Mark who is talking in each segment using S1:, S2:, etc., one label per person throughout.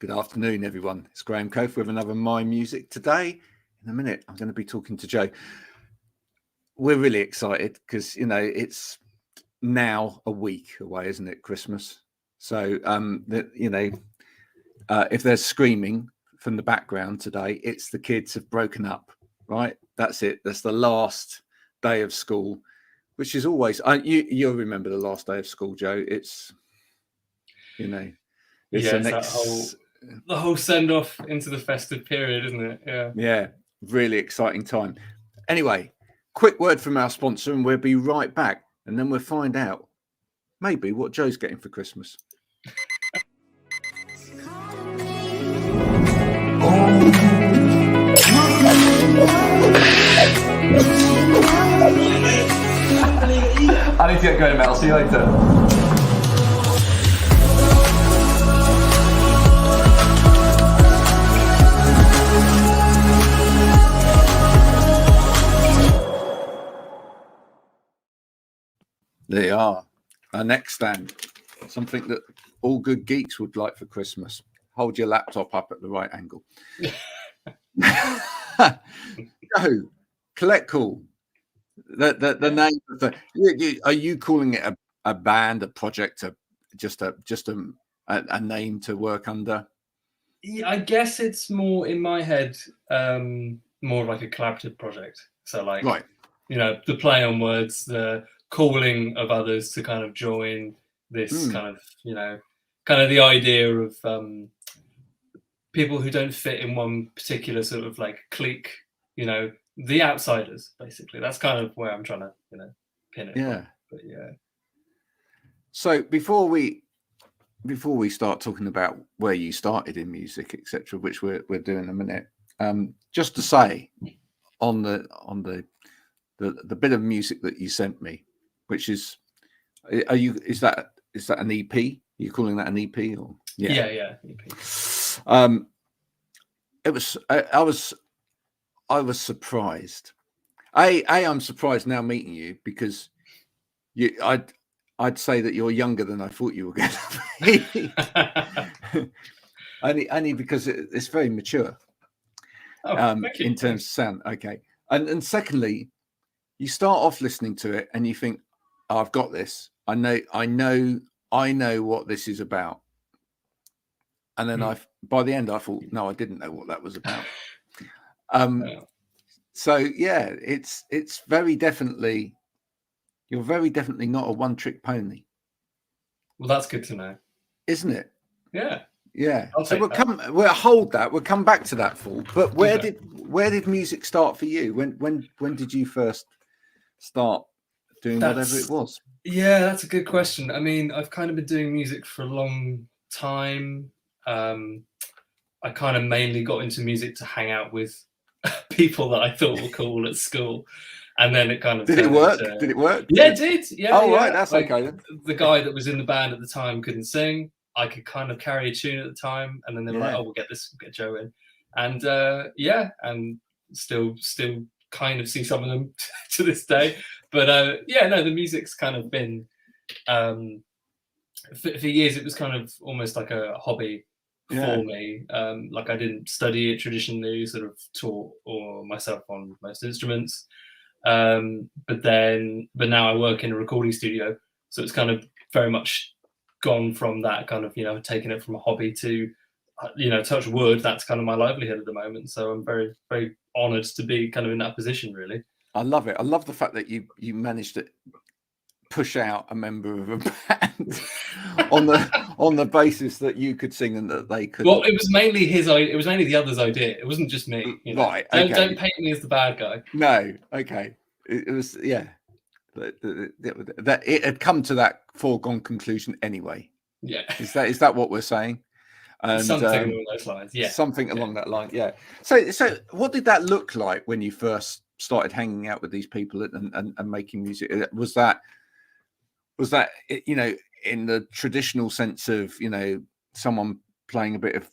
S1: Good afternoon, everyone. It's Graham Cofe with another My Music. Today, in a minute, I'm going to be talking to Joe. We're really excited because, it's now a week away, isn't it, Christmas? So, if there's screaming from the background today, it's the kids have broken up, right? That's it. That's the last day of school, which is always, you'll remember the last day of school, Joe. It's
S2: the whole send off into the festive period, isn't it?
S1: Yeah, really exciting time. Anyway, quick word from our sponsor, and we'll be right back. And then we'll find out maybe what Joe's getting for Christmas.
S3: I need to get going, mate. I'll see you later.
S1: They are a Nexstand, something that all good geeks would like for Christmas. Hold your laptop up at the right angle. Joe, Collect Call. The name of the. Are you calling it a band, a project, just a name to work under?
S2: Yeah, I guess it's more in my head, more like a collaborative project. So,
S1: right.
S2: The play on words, the calling of others to kind of join this kind of the idea of people who don't fit in one particular sort of like clique, the outsiders, basically. That's kind of where I'm trying to, pin it.
S1: Yeah.
S2: But yeah.
S1: So before we start talking about where you started in music, etc., which we're doing in a minute, just to say on the bit of music that you sent me, which is that an EP? Are you calling that an EP or
S2: yeah EP.
S1: I was surprised. I'm surprised now meeting you because I'd say that you're younger than I thought you were going to be. only because it's very mature. In terms of sound. Okay. And secondly, you start off listening to it and you think, oh, I've got this. I know what this is about. And then by the end I thought, no, I didn't know what that was about. So yeah, it's very definitely, you're very definitely not a one-trick pony.
S2: Well, that's good to know,
S1: isn't it?
S2: Yeah.
S1: So we'll hold that. We'll come back to that, Paul. But where did music start for you? When did you first start doing whatever it was?
S2: Yeah, that's a good question. I mean, I've kind of been doing music for a long time. I kind of mainly got into music to hang out with people that I thought were cool at school. And then it kind of
S1: did it work?
S2: Yeah, it did. Yeah.
S1: Oh, right, that's okay then.
S2: The guy that was in the band at the time couldn't sing. I could kind of carry a tune at the time, and then they were like, "Oh, we'll get Joe in," and and still kind of see some of them to this day. But the music's kind of been for years. It was kind of almost like a hobby for me. Like I didn't study it traditionally, sort of taught or myself on most instruments. But now I work in a recording studio, so it's kind of very much gone from that kind of, taking it from a hobby to, touch wood. That's kind of my livelihood at the moment. So I'm very, very honored to be kind of in that position, really.
S1: I love it. I love the fact that you managed to push out a member of a band on the basis that you could sing and that they could.
S2: Well, it was mainly it was mainly the other's idea. It wasn't just me.
S1: Right. Okay.
S2: Don't paint me as the bad guy.
S1: No. Okay. It was that it had come to that foregone conclusion anyway.
S2: Yeah.
S1: Is that what we're saying? And,
S2: something along those lines. Yeah.
S1: Something along that line. Yeah. So what did that look like when you first started hanging out with these people and making music? Was that in the traditional sense of someone playing a bit of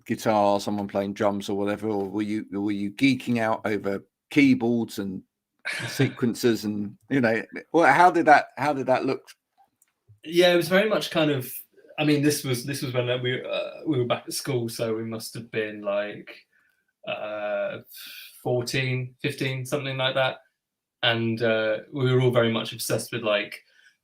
S1: guitar, someone playing drums or whatever, or were you geeking out over keyboards and sequences and how did that look?
S2: Yeah, it was very much kind of I mean, this was when we were back at school, so we must have been like 14, 15, something like that. And we were all very much obsessed with like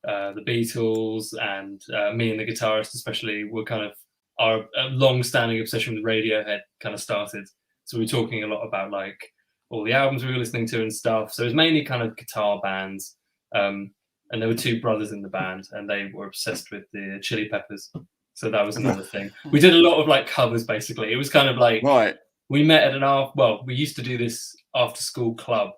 S2: the Beatles, and me and the guitarist especially were kind of, our long-standing obsession with Radiohead kind of started. So we were talking a lot about like all the albums we were listening to and stuff. So it was mainly kind of guitar bands. And there were two brothers in the band, and they were obsessed with the Chili Peppers. So that was another thing. We did a lot of like covers, basically. It was kind of like, we met at we used to do this after school club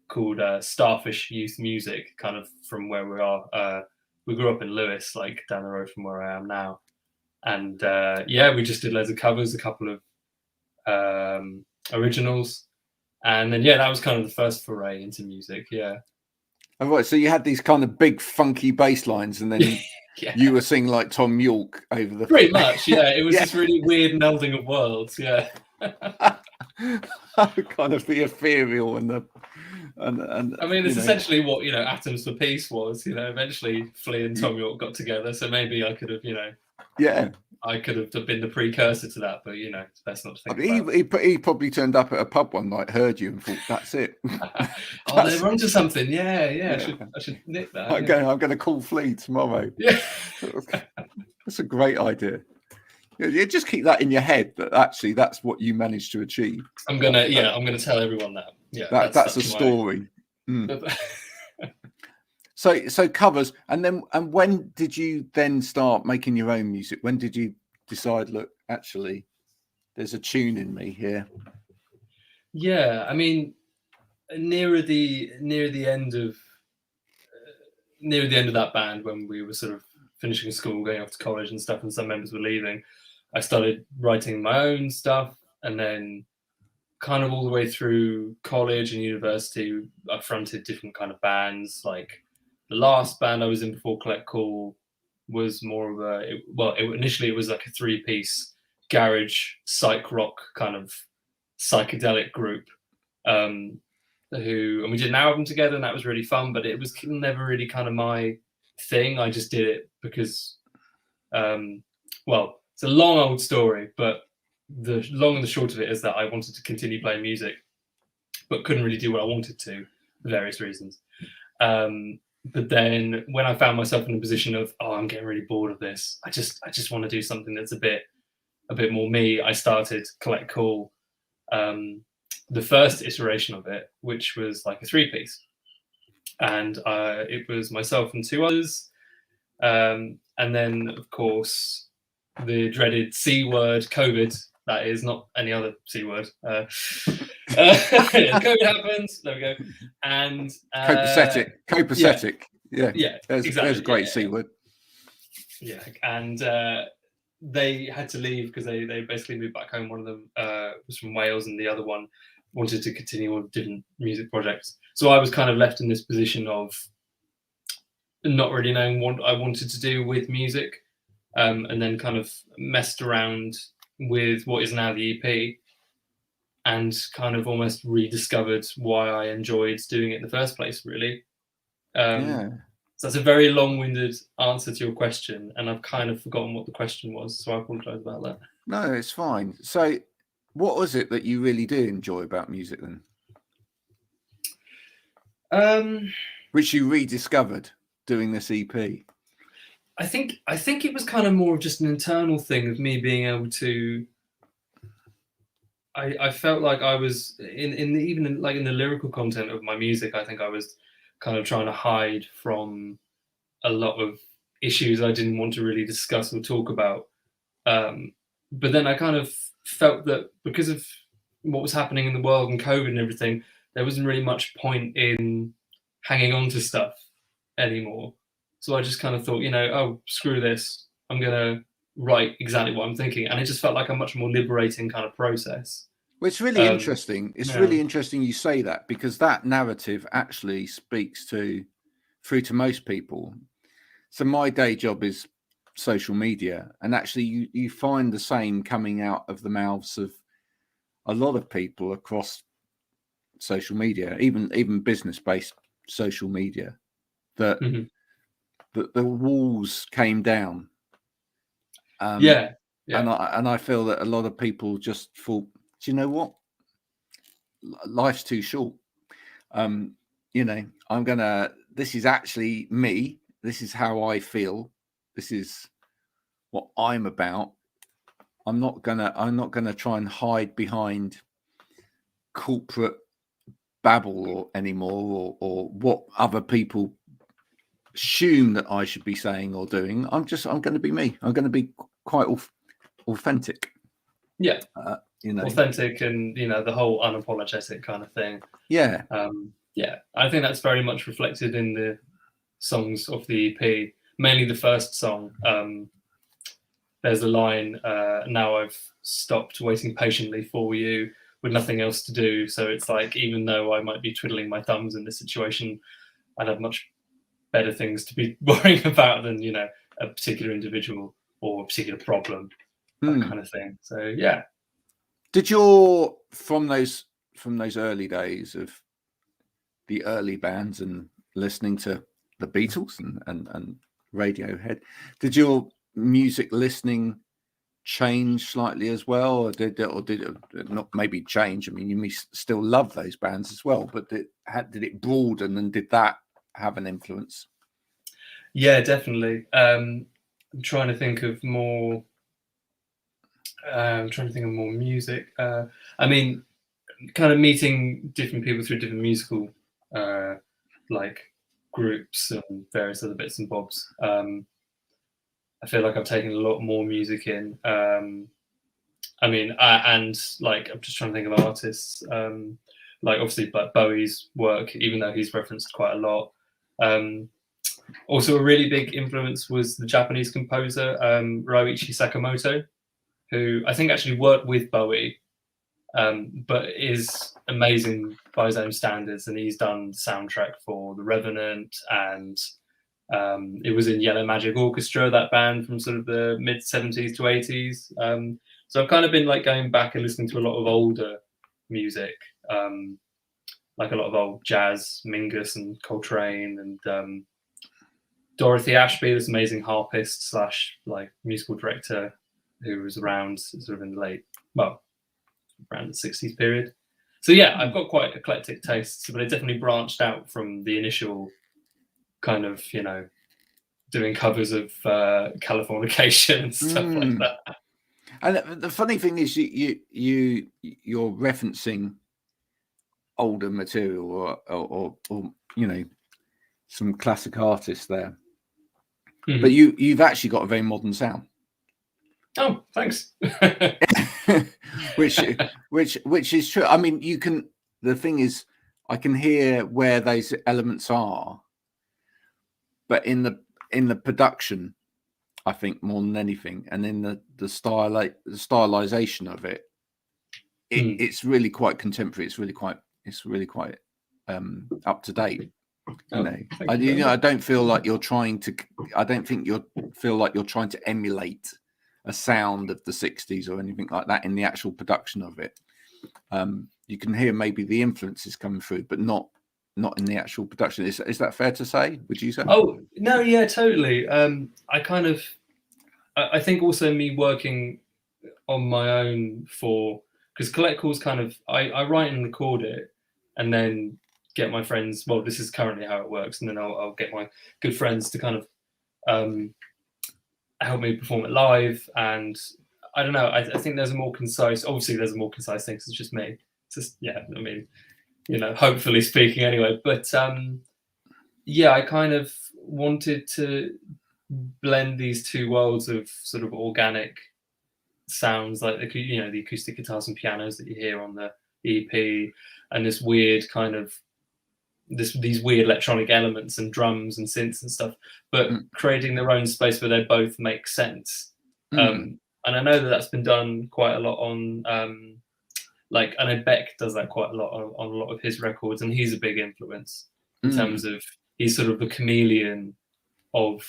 S2: called Starfish Youth Music, kind of from where we are. We grew up in Lewes, like down the road from where I am now. And we just did loads of covers, a couple of originals. And then, that was kind of the first foray into music,
S1: Oh, right, so you had these kind of big funky bass lines, and then you were singing like Tom York over the...
S2: Pretty much, it was this really weird melding of worlds,
S1: kind of the ethereal and the... And
S2: I mean, it's essentially what, Atoms for Peace was. Eventually Flea and Tom York got together, so maybe I could have, I could have been the precursor to that, but it's best not to think about.
S1: He probably turned up at a pub one night, heard you, and thought, "That's it."
S2: They're onto something. Yeah. I should nick that.
S1: I'm going to call Flea tomorrow.
S2: Yeah,
S1: that's a great idea. Yeah, just keep that in your head. That actually, that's what you managed to achieve.
S2: I'm gonna tell everyone that. Yeah,
S1: that's a story. So covers, and when did you then start making your own music? When did you decide, look, actually, there's a tune in me here?
S2: Yeah, I mean, near the end of that band, when we were sort of finishing school, going off to college and stuff, and some members were leaving, I started writing my own stuff, and then kind of all the way through college and university, I fronted different kind of bands. Like the last band I was in before Collect Call was more of initially it was like a 3-piece garage psych rock kind of psychedelic group, and we did an album together, and that was really fun, but it was never really kind of my thing. I just did it because it's a long old story, but the long and the short of it is that I wanted to continue playing music, but couldn't really do what I wanted to for various reasons. But then when I found myself in a position of, I'm getting really bored of this, I just want to do something that's a bit more me, I started Collect Call, the first iteration of it, which was like a 3-piece. And it was myself and 2 others. And then, of course, the dreaded C word, COVID. That is not any other C word. COVID happened. There we go. And copacetic.
S1: Yeah. There's a great C word.
S2: Yeah, and they had to leave because they basically moved back home. One of them was from Wales, and the other one wanted to continue on different music projects. So I was kind of left in this position of not really knowing what I wanted to do with music, and then kind of messed around with what is now the EP, and kind of almost rediscovered why I enjoyed doing it in the first place, really. So that's a very long-winded answer to your question, and I've kind of forgotten what the question was, so I apologize about that.
S1: No, it's fine. So what was it that you really do enjoy about music then? Which you rediscovered doing this EP?
S2: I think it was kind of more of just an internal thing of me being able to. I felt like I was in the lyrical content of my music. I think I was kind of trying to hide from a lot of issues I didn't want to really discuss or talk about. But then I kind of felt that because of what was happening in the world and COVID and everything, there wasn't really much point in hanging on to stuff anymore. So I just kind of thought, screw this. I'm going to write exactly what I'm thinking. And it just felt like a much more liberating kind of process.
S1: Well, it's really interesting. It's really interesting you say that, because that narrative actually speaks through to most people. So my day job is social media, and actually you find the same coming out of the mouths of a lot of people across social media, even business-based social media, that that the walls came down
S2: Yeah.
S1: And I feel that a lot of people just thought, do you know what? Life's too short. You know, this is actually me. This is how I feel. This is what I'm about. I'm not gonna try and hide behind corporate babble anymore, or what other people assume that I should be saying or doing. I'm going to be me. I'm going to be quite authentic.
S2: Yeah.
S1: You know,
S2: authentic, and you know, the whole unapologetic kind of thing.
S1: Yeah.
S2: Yeah, I think that's very much reflected in the songs of the EP, mainly the first song. There's a line, now I've stopped waiting patiently for you with nothing else to do. So it's like, even though I might be twiddling my thumbs in this situation, I'd have much better things to be worrying about than, you know, a particular individual or a particular problem, that kind of thing. So yeah.
S1: Did your from those early days of the early bands and listening to the Beatles and Radiohead, did your music listening change slightly as well, or did it not maybe change? I mean, you may still love those bands as well, but did it broaden, and did that have an influence?
S2: Yeah, definitely. I'm trying to think of more. Music. I mean, kind of meeting different people through different musical like groups and various other bits and bobs. I feel like I've taken a lot more music in. I mean, and like, I'm just trying to think of artists. Like obviously, like Bowie's work, even though he's referenced quite a lot. Also, a really big influence was the Japanese composer Ryuichi Sakamoto, who I think actually worked with Bowie, but is amazing by his own standards. And he's done the soundtrack for The Revenant, and it was in Yellow Magic Orchestra, that band from sort of the mid 70s to 80s. So I've kind of been like going back and listening to a lot of older music, like a lot of old jazz, Mingus and Coltrane, and Dorothy Ashby, this amazing harpist slash like musical director who was around sort of in the around the 60s period. So yeah, I've got quite eclectic tastes, but it definitely branched out from the initial kind of, you know, doing covers of Californication and stuff like that.
S1: And the funny thing is, you're referencing older material or you know, some classic artists there, but you've actually got a very modern sound.
S2: Oh, thanks.
S1: which is true. I mean, you can. The thing is, I can hear where those elements are, but in the production, I think more than anything, and in the stylization of it, it's really quite contemporary. It's really quite up to date. You know, I don't feel like you're trying to. I don't think feel like you're trying to emulate a sound of the 60s or anything like that in the actual production of it. You can hear maybe the influences coming through, but not in the actual production. Is that fair to say? Would you say?
S2: Oh no, yeah, totally. I think also me working on my own because Collect Call's kind of I write and record it, and then get my friends. Well, this is currently how it works, and then I'll get my good friends to kind of help me perform it live. And I don't know, I think there's a more concise, obviously there's a more concise thing because it's just me. It's just, yeah, I mean, you know, hopefully speaking anyway. But yeah, I kind of wanted to blend these two worlds of sort of organic sounds, like, you know, the acoustic guitars and pianos that you hear on the EP, and this weird kind of these weird electronic elements and drums and synths and stuff, but creating their own space where they both make sense. And I know that's been done quite a lot on like, I know Beck does that quite a lot on a lot of his records, and he's a big influence in terms of, he's sort of the chameleon of,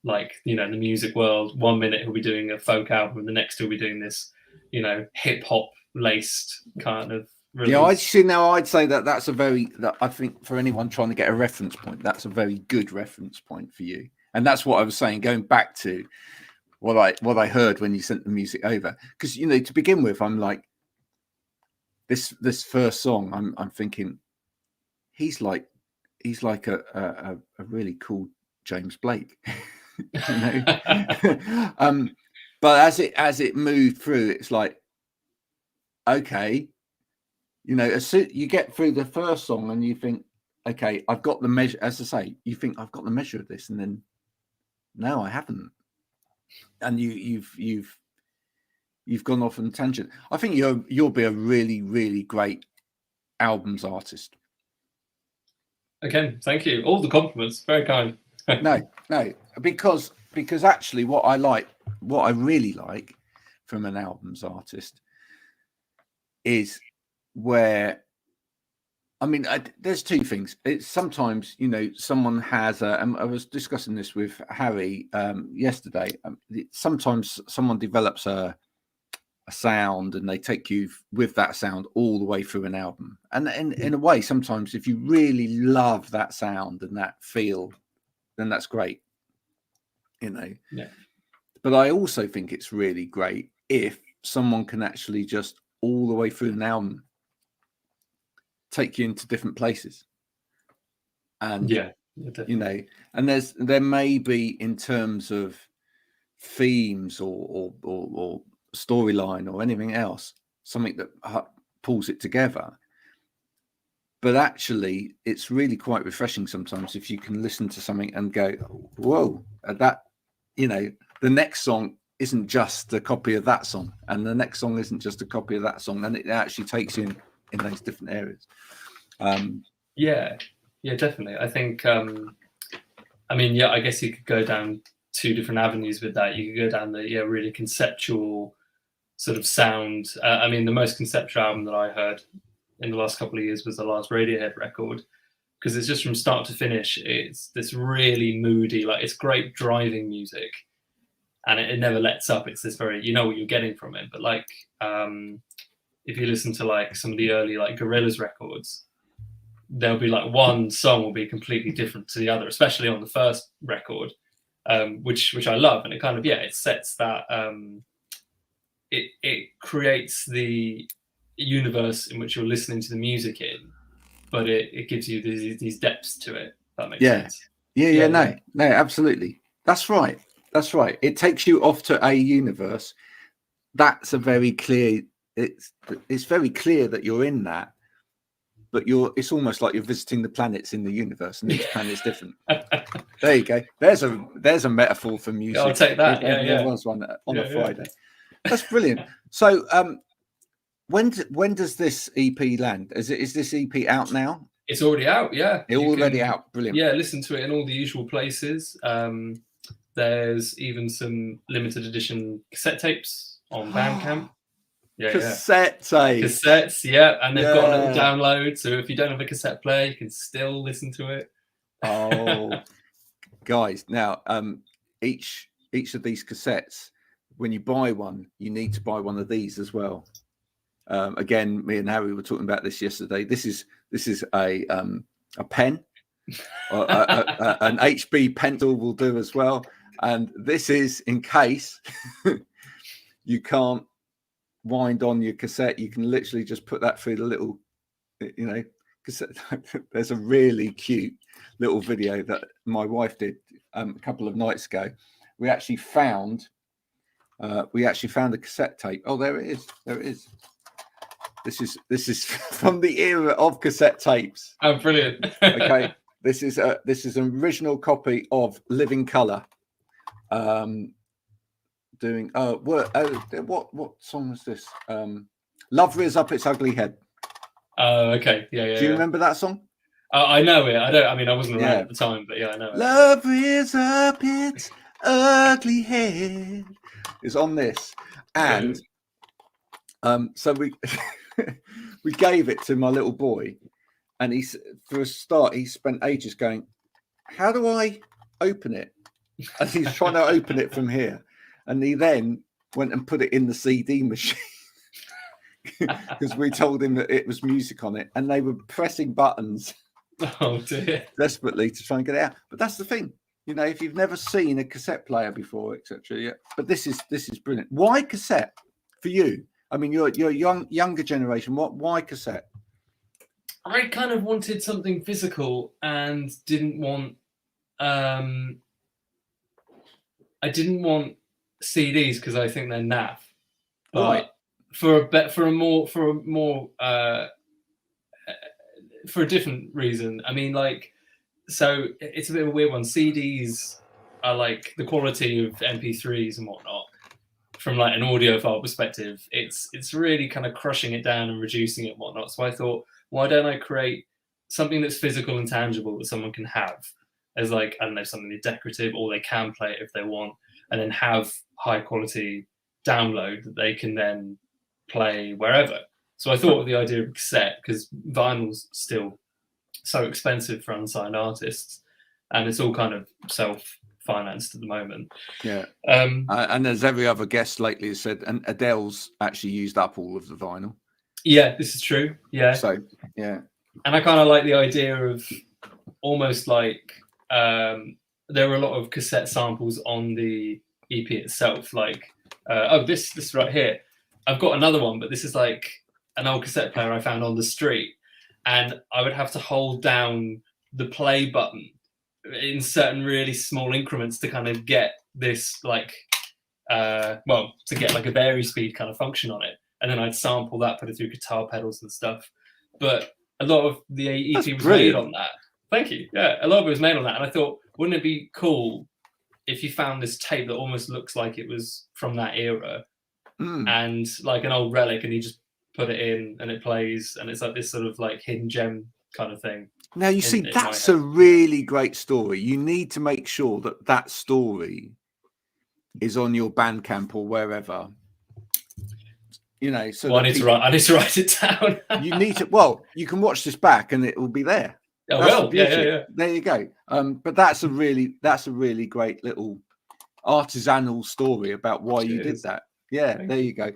S2: like, you know, the music world. 1 minute he'll be doing a folk album, the next he'll be doing this, you know, hip hop laced kind of release.
S1: Yeah, I'd say that's that I think for anyone trying to get a reference point, that's a very good reference point for you. And that's what I was saying, going back to what I heard when you sent the music over. Because, you know, to begin with, I'm like, this first song, I'm thinking he's like a really cool James Blake, you know. But as it moved through, it's like, okay, you know, as soon you get through the first song and you think, okay, I've got the measure. As I say, you think I've got the measure of this, and then no, I haven't. And you've gone off on a tangent. I think you'll be a really, really great albums artist.
S2: Again, thank you. All the compliments, very kind.
S1: no, because actually, what I really like from an albums artist is where, I mean, there's two things. It's sometimes, you know, someone has and I was discussing this with Harry yesterday. Sometimes someone develops a sound and they take you with that sound all the way through an album. And in a way, sometimes if you really love that sound and that feel, then that's great, you know.
S2: Yeah.
S1: But I also think it's really great if someone can actually just all the way through an album take you into different places. And
S2: yeah,
S1: you know, and there may be, in terms of themes or storyline or anything else, something that pulls it together. But actually, it's really quite refreshing sometimes if you can listen to something and go, whoa, that, you know, the next song isn't just a copy of that song, and the next song isn't just a copy of that song, and it actually takes you in those different areas.
S2: Yeah, definitely. I think, I mean, yeah, I guess you could go down two different avenues with that. You could go down the really conceptual sort of sound. I mean, the most conceptual album that I heard in the last couple of years was the last Radiohead record, because it's just from start to finish, it's this really moody, like, it's great driving music, and it never lets up. It's this very, you know what you're getting from it. But like, if you listen to like some of the early like Gorillaz records, there'll be like one song will be completely different to the other, especially on the first record, which I love. And it kind of, it sets that, it creates the universe in which you're listening to the music in, but it gives you these depths to it. If that makes sense.
S1: Yeah, no, absolutely. That's right. It takes you off to a universe. That's a very clear, it's very clear that you're in that, but it's almost like you're visiting the planets in the universe, and each planet's different. There you go. There's a metaphor for music.
S2: I'll take that.
S1: There was one on a Friday. That's brilliant. So when does this EP land? Is this EP out now?
S2: It's already out, yeah.
S1: It's already out. Brilliant.
S2: Yeah, listen to it in all the usual places. There's even some limited edition cassette tapes on Bandcamp.
S1: Cassette tapes.
S2: Cassettes, yeah. And they've got a little download, so if you don't have a cassette player, you can still listen to it.
S1: Oh, guys, now each of these cassettes, when you buy one, you need to buy one of these as well. Again, me and Harry were talking about this yesterday. This is a pen, an HB pencil will do as well. And this is in case you can't wind on your cassette. You can literally just put that through the little, you know, cassette. There's a really cute little video that my wife did a couple of nights ago. We actually found a cassette tape. Oh, there it is. This is from the era of cassette tapes.
S2: Oh, brilliant.
S1: Okay, this is an original copy of Living Colour. Doing what song was this? Love Rears Up Its Ugly Head.
S2: Oh, okay. Yeah.
S1: Do you remember that song?
S2: I know it. I wasn't around at the time, but yeah, I know it.
S1: Love rears up its ugly head is on this, and so we we gave it to my little boy, and for a start he spent ages going, how do I open it? And he's trying to open it from here, and he then went and put it in the CD machine because we told him that it was music on it, and they were pressing buttons
S2: oh dear
S1: desperately to try and get it out. But that's the thing, You know, if you've never seen a cassette player before, etc. Yeah, but this is brilliant. Why cassette for you? I mean, you're younger generation. Why cassette?
S2: I kind of wanted something physical and didn't want I didn't want CDs because I think they're naff. But
S1: Right.
S2: for a different reason. I mean, like, so it's a bit of a weird one. CDs are like the quality of MP3s and whatnot. From like an audiophile perspective, it's really kind of crushing it down and reducing it and whatnot. So I thought, why don't I create something that's physical and tangible that someone can have as, like, I don't know, something decorative, or they can play it if they want, and then have high quality download that they can then play wherever. So I thought of the idea of cassette because vinyl's still so expensive for unsigned artists, and it's all kind of self-financed at the moment.
S1: Yeah. And as every other guest lately has said, and Adele's actually used up all of the vinyl.
S2: Yeah, this is true. Yeah.
S1: So yeah.
S2: And I kind of like the idea of almost like there are a lot of cassette samples on the EP itself. Like, this right here. I've got another one, but this is like an old cassette player I found on the street, and I would have to hold down the play button in certain really small increments to kind of get this, like, to get like a vary speed kind of function on it, and then I'd sample that, put it through guitar pedals and stuff. But a lot of the EP was made on that. Thank you. Yeah, a lot of it was made on that, and I thought, wouldn't it be cool if you found this tape that almost looks like it was from that era, and like an old relic, and you just put it in and it plays, and it's like this sort of like hidden gem kind of thing.
S1: Now you see, that's a really great story. You need to make sure that that story is on your Bandcamp or wherever. You know, so
S2: I need to write it down.
S1: You need to. Well, you can watch this back and it will be there.
S2: Oh, well, yeah.
S1: There you go. But that's a really great little artisanal story about why you did that. Yeah, there you go.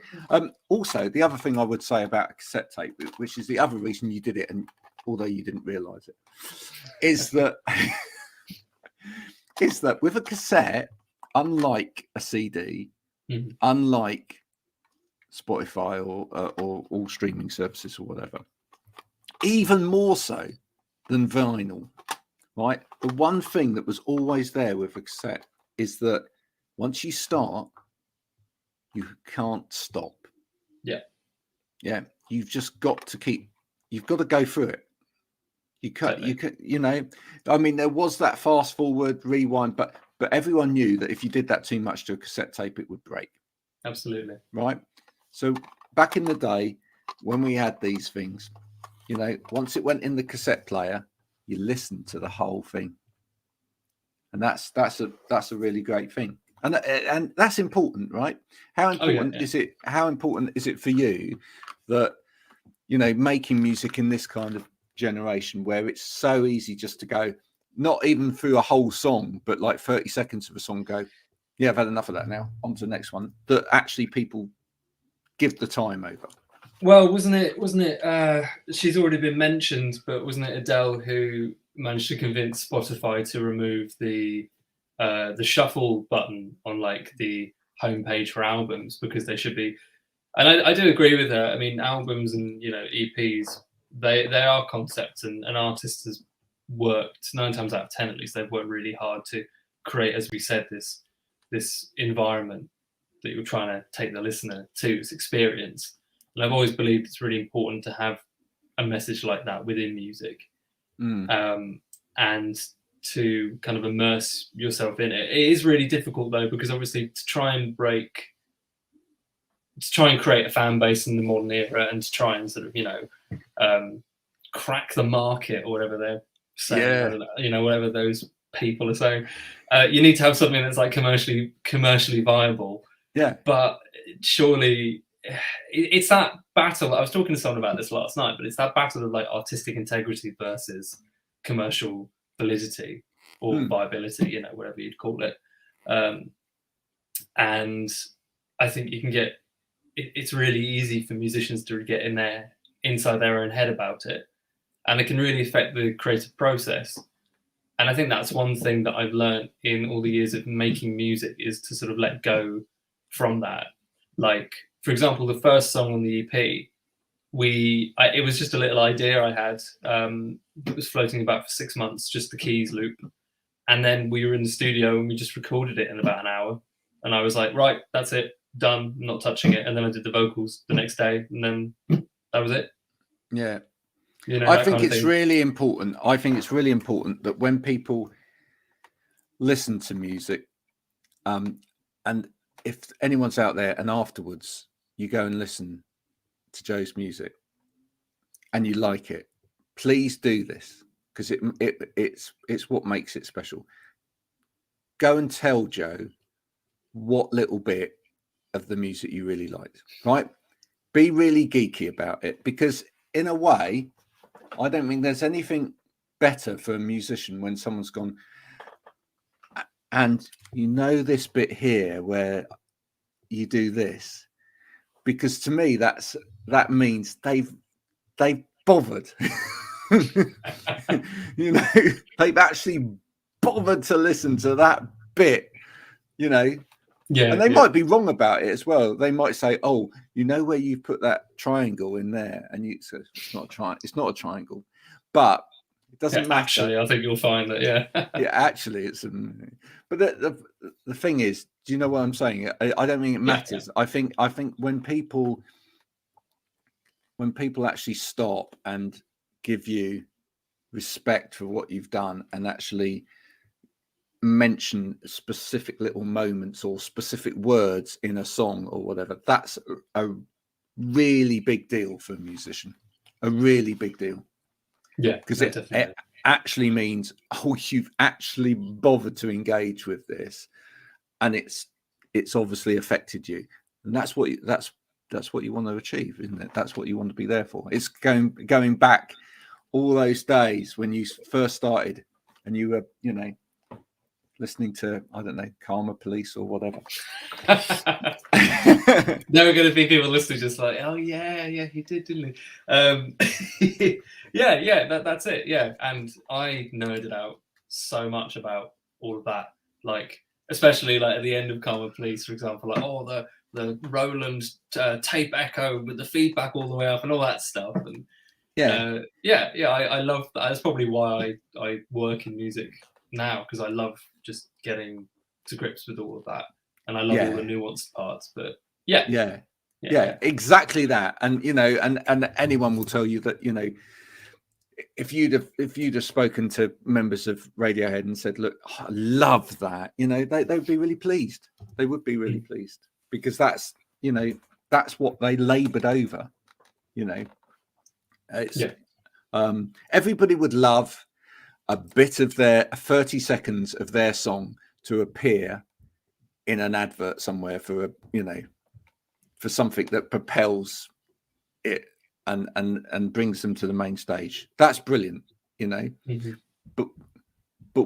S1: Also, the other thing I would say about a cassette tape, which is the other reason you did it, and although you didn't realise it, is that with a cassette, unlike a CD, unlike Spotify or all streaming services or whatever, even more so than vinyl, right? The one thing that was always there with a cassette is that once you start, you can't stop. Yeah. You've just got to you've got to go through it. You know, I mean, there was that fast forward, rewind, but everyone knew that if you did that too much to a cassette tape, it would break.
S2: Absolutely.
S1: Right. So back in the day when we had these things, you know, once it went in the cassette player, you listened to the whole thing. And that's a really great thing. And that's important, right? How important is it? How important is it for you that, you know, making music in this kind of generation where it's so easy just to go, not even through a whole song, but like 30 seconds of a song, go, yeah, I've had enough of that now, on to the next one, that actually people give the time over?
S2: Well, wasn't it she's already been mentioned, but wasn't it Adele who managed to convince Spotify to remove the shuffle button on like the homepage for albums, because they should be, and I do agree with her. I mean, albums and, you know, EPs, they are concepts, and an artist has worked 9 times out of 10 at least, they've worked really hard to create, as we said, this environment that you're trying to take the listener to, this experience. And I've always believed it's really important to have a message like that within music, and to kind of immerse yourself in it. It is really difficult though, because obviously to try and create a fan base in the modern era, and to try and sort of, you know, crack the market or whatever they're saying, you know, whatever those people are saying, you need to have something that's like commercially viable. Yeah. But surely it's that battle. I was talking to someone about this last night, but it's that battle of like artistic integrity versus commercial validity or viability, you know, whatever you'd call it. And I think you can get, it's really easy for musicians to get inside their own head about it. And it can really affect the creative process. And I think that's one thing that I've learned in all the years of making music, is to sort of let go from that. Like, for example, the first song on the EP, it was just a little idea I had. It was floating about for 6 months, just the keys loop. And then we were in the studio and we just recorded it in about an hour. And I was like, right, that's it, done, I'm not touching it. And then I did the vocals the next day, and then that was it.
S1: Yeah.
S2: You know,
S1: I think it's really important. I think it's really important that when people listen to music, and if anyone's out there and afterwards you go and listen to Joe's music and you like it, please do this, because it's what makes it special. Go and tell Joe what little bit of the music you really liked, right? Be really geeky about it, because in a way, I don't think there's anything better for a musician when someone's gone, and you know this bit here where you do this, because to me that means they've bothered. You know, they've actually bothered to listen to that bit, you know. Yeah, and they might be wrong about it as well. They might say, "Oh, you know where you put that triangle in there," and you say, "It's not a triangle. It's not a triangle," but it doesn't matter.
S2: Actually, I think you'll find that. Yeah.
S1: Yeah, actually, it's. But the thing is, do you know what I'm saying? I don't think it matters. Yeah. I think when people actually stop and give you respect for what you've done and actually mention specific little moments or specific words in a song or whatever, that's a really big deal for a musician. A really big deal.
S2: Yeah,
S1: because it actually means, oh, you've actually bothered to engage with this, and it's obviously affected you, and that's what you want to achieve, isn't it? That's what you want to be there for. It's going back all those days when you first started and you were, you know, listening to, I don't know, Karma Police or whatever.
S2: There are going to be people listening just like, oh yeah, he did, didn't he? That's it. Yeah, and I nerded out so much about all of that, like especially like at the end of Karma Police, for example, like the Roland tape echo with the feedback all the way up and all that stuff. And I love that. That's probably why I work in music now, because I love just getting to grips with all of that, and I love all the nuanced parts. But yeah,
S1: exactly that. And you know, and anyone will tell you that, you know, if you'd have spoken to members of Radiohead and said, look, I love that, you know, they would be really pleased. They would be really pleased, because that's, you know, that's what they labored over, you know. It's everybody would love a bit of their 30 seconds of their song to appear in an advert somewhere for a, you know, for something that propels it and brings them to the main stage. That's brilliant, you know. But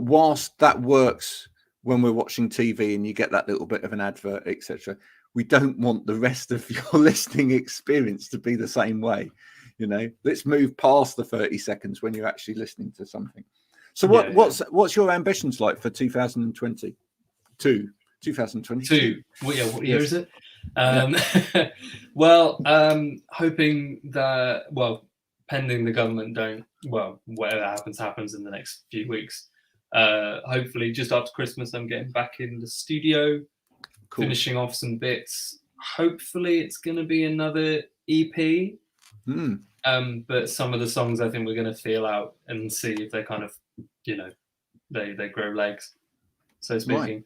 S1: whilst that works when we're watching TV and you get that little bit of an advert, etc., we don't want the rest of your listening experience to be the same way. You know, let's move past the 30 seconds when you're actually listening to something. So what's your ambitions like for 2022? 2022.
S2: What year is it? Well, hoping that, pending the government whatever happens in the next few weeks. Hopefully just after Christmas, I'm getting back in the studio, finishing off some bits. Hopefully it's going to be another EP. But some of the songs I think we're going to feel out and see if they kind of, you know, they grow legs, so speaking.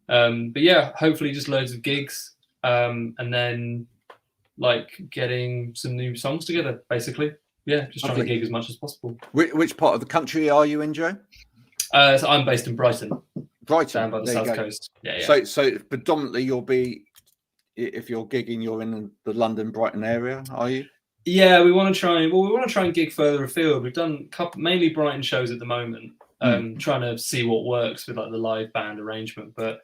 S2: Right. But yeah, hopefully just loads of gigs, and then like getting some new songs together, basically. Yeah, just trying to gig as much as possible.
S1: Which part of the country are you in, Joe?
S2: So I'm based in Brighton.
S1: Down
S2: by the south coast. Yeah.
S1: So predominantly you'll be, if you're gigging, you're in the London, Brighton area, are you?
S2: Yeah, we want to try and gig further afield. We've done mainly Brighton shows at the moment, trying to see what works with like the live band arrangement. But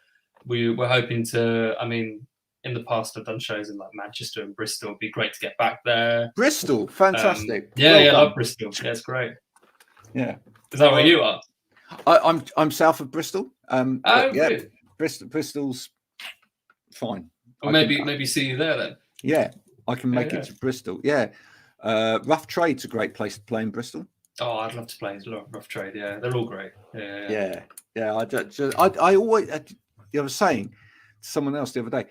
S2: we're hoping to. I mean, in the past I've done shows in like Manchester and Bristol. It'd be great to get back there.
S1: Bristol, fantastic.
S2: I love Bristol. Yeah, it's great.
S1: Yeah.
S2: Is that where you are?
S1: I'm south of Bristol.
S2: Good.
S1: Bristol's fine.
S2: Or maybe see you there then.
S1: Yeah, I can make it to Bristol. Yeah, Rough Trade's a great place to play in Bristol.
S2: Oh, I'd love to play Rough Trade. Yeah, they're all great. Yeah.
S1: I always. I was saying to someone else the other day.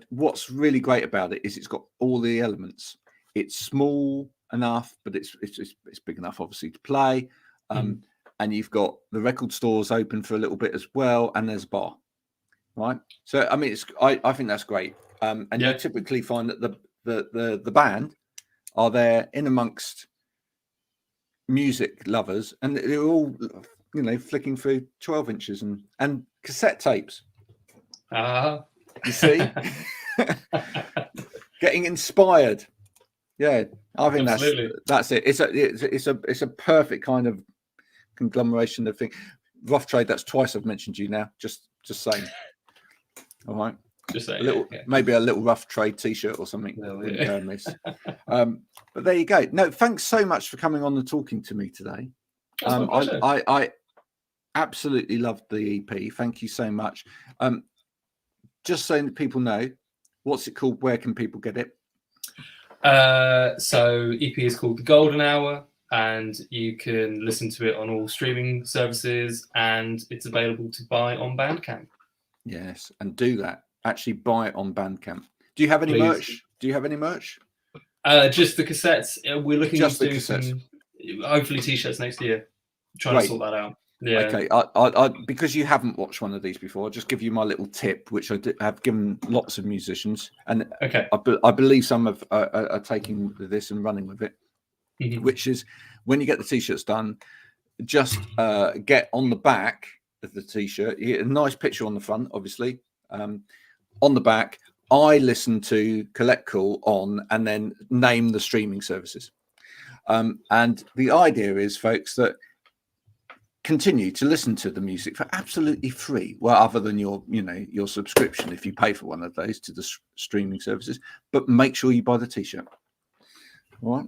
S1: What's really great about it is it's got all the elements. It's small enough, but it's big enough, obviously, to play. And you've got the record stores open for a little bit as well, and there's a bar, right? So I mean, I think that's great. And you typically find that the band are there in amongst music lovers, and they're all, flicking through 12 inches and cassette tapes. You see, getting inspired. Yeah, I think that's it. It's a perfect kind of conglomeration of things. Rough Trade. That's twice I've mentioned you now. Just saying. All right.
S2: Just saying.
S1: Maybe a little Rough Trade T-shirt or something. But there you go. No, thanks so much for coming on and talking to me today. I absolutely loved the EP. Thank you so much. Just so that people know, what's it called? Where can people get it?
S2: So EP is called The Golden Hour, and you can listen to it on all streaming services, and it's available to buy on Bandcamp.
S1: Yes, and do that. Actually buy it on Bandcamp. Do you have any merch?
S2: Just the cassettes. We're looking to do some, hopefully t-shirts next year. Trying to sort that out. Yeah.
S1: Okay. I because you haven't watched one of these before, I'll just give you my little tip, which I have given lots of musicians, and I believe some are taking this and running with it, which is when you get the t-shirts done, just get on the back of the t-shirt. You get a nice picture on the front, obviously. On the back, I listen to Collect Call on, and then name the streaming services. And the idea is, folks, that continue to listen to the music for absolutely free. Well, other than your subscription, if you pay for one of those to the streaming services, but make sure you buy the t-shirt. All right.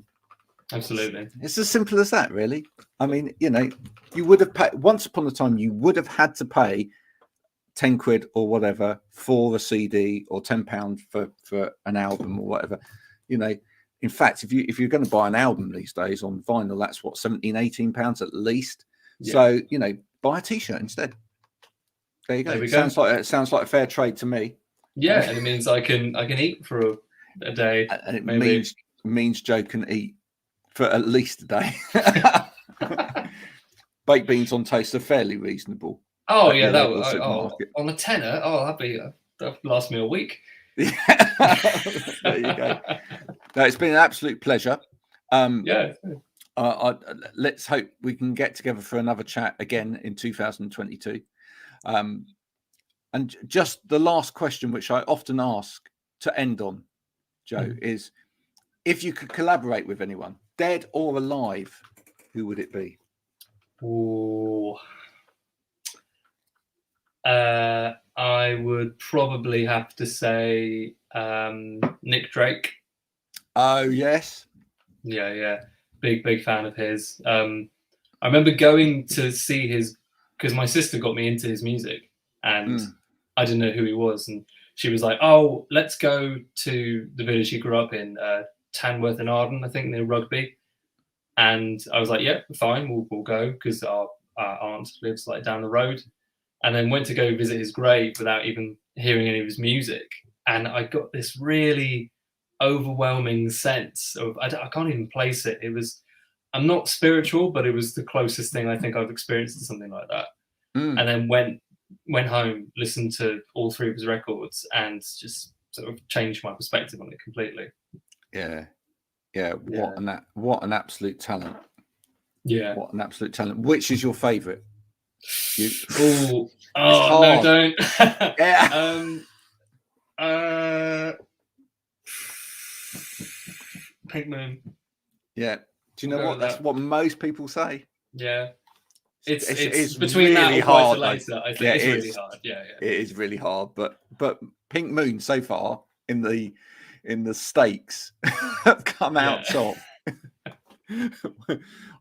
S2: Absolutely.
S1: It's as simple as that, really. I mean, you would have paid once upon a time, you would have had to pay 10 quid or whatever for a CD, or £10 for an album or whatever. In fact, if you're going to buy an album these days on vinyl, that's what, 17, 18 pounds at least. Yeah. So, buy a t-shirt instead. There you go. It sounds like a fair trade to me.
S2: Yeah, and it means I can eat for a day.
S1: And it means Joe can eat for at least a day. Baked beans on toast are fairly reasonable.
S2: Oh yeah, on a tenner. That'd last me a week.
S1: Yeah. There you go. No, it's been an absolute pleasure. Let's hope we can get together for another chat again in 2022. And just the last question, which I often ask to end on, Joe, is if you could collaborate with anyone, dead or alive, who would it be?
S2: Oh, I would probably have to say Nick Drake.
S1: Oh yes,
S2: yeah. Big fan of his. I remember going to see his, because my sister got me into his music, and I didn't know who he was, and she was like, "Oh, let's go to the village he grew up in, Tanworth and Arden, I think, near Rugby." And I was like, "Yeah, fine, we'll go," because our aunt lives like down the road. And then went to go visit his grave without even hearing any of his music, and I got this really overwhelming sense of I can't even place it. I'm not spiritual, but it was the closest thing I think I've experienced to something like that. And then went home, listened to all three of his records, and just sort of changed my perspective on it completely.
S1: Yeah. What an absolute talent.
S2: Yeah.
S1: What an absolute talent. Which is your favourite?
S2: No, don't.
S1: Yeah.
S2: Pink Moon.
S1: Yeah. Do you know what? That's what most people say.
S2: Yeah. It's
S1: really
S2: between that or
S1: hard.
S2: Later, I think it's really hard. Yeah.
S1: It is really hard, but Pink Moon so far in the stakes have come out top.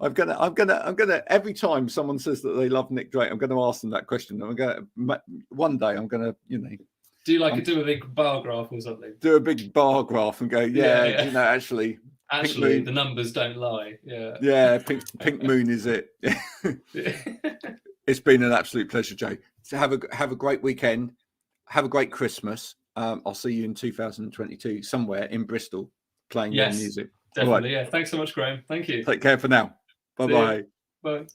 S1: I'm gonna. Every time someone says that they love Nick Drake, I'm going to ask them that question. One day I'm going to,
S2: do a big bar graph or something.
S1: Do a big bar graph and go, yeah.
S2: Actually, the numbers don't lie.
S1: Yeah, pink moon is it. It's been an absolute pleasure, Jay. So have a great weekend. Have a great Christmas. I'll see you in 2022 somewhere in Bristol playing your music.
S2: Definitely. Right. Yeah. Thanks so much, Graham. Thank you.
S1: Take care for now. Bye-bye.
S2: Bye.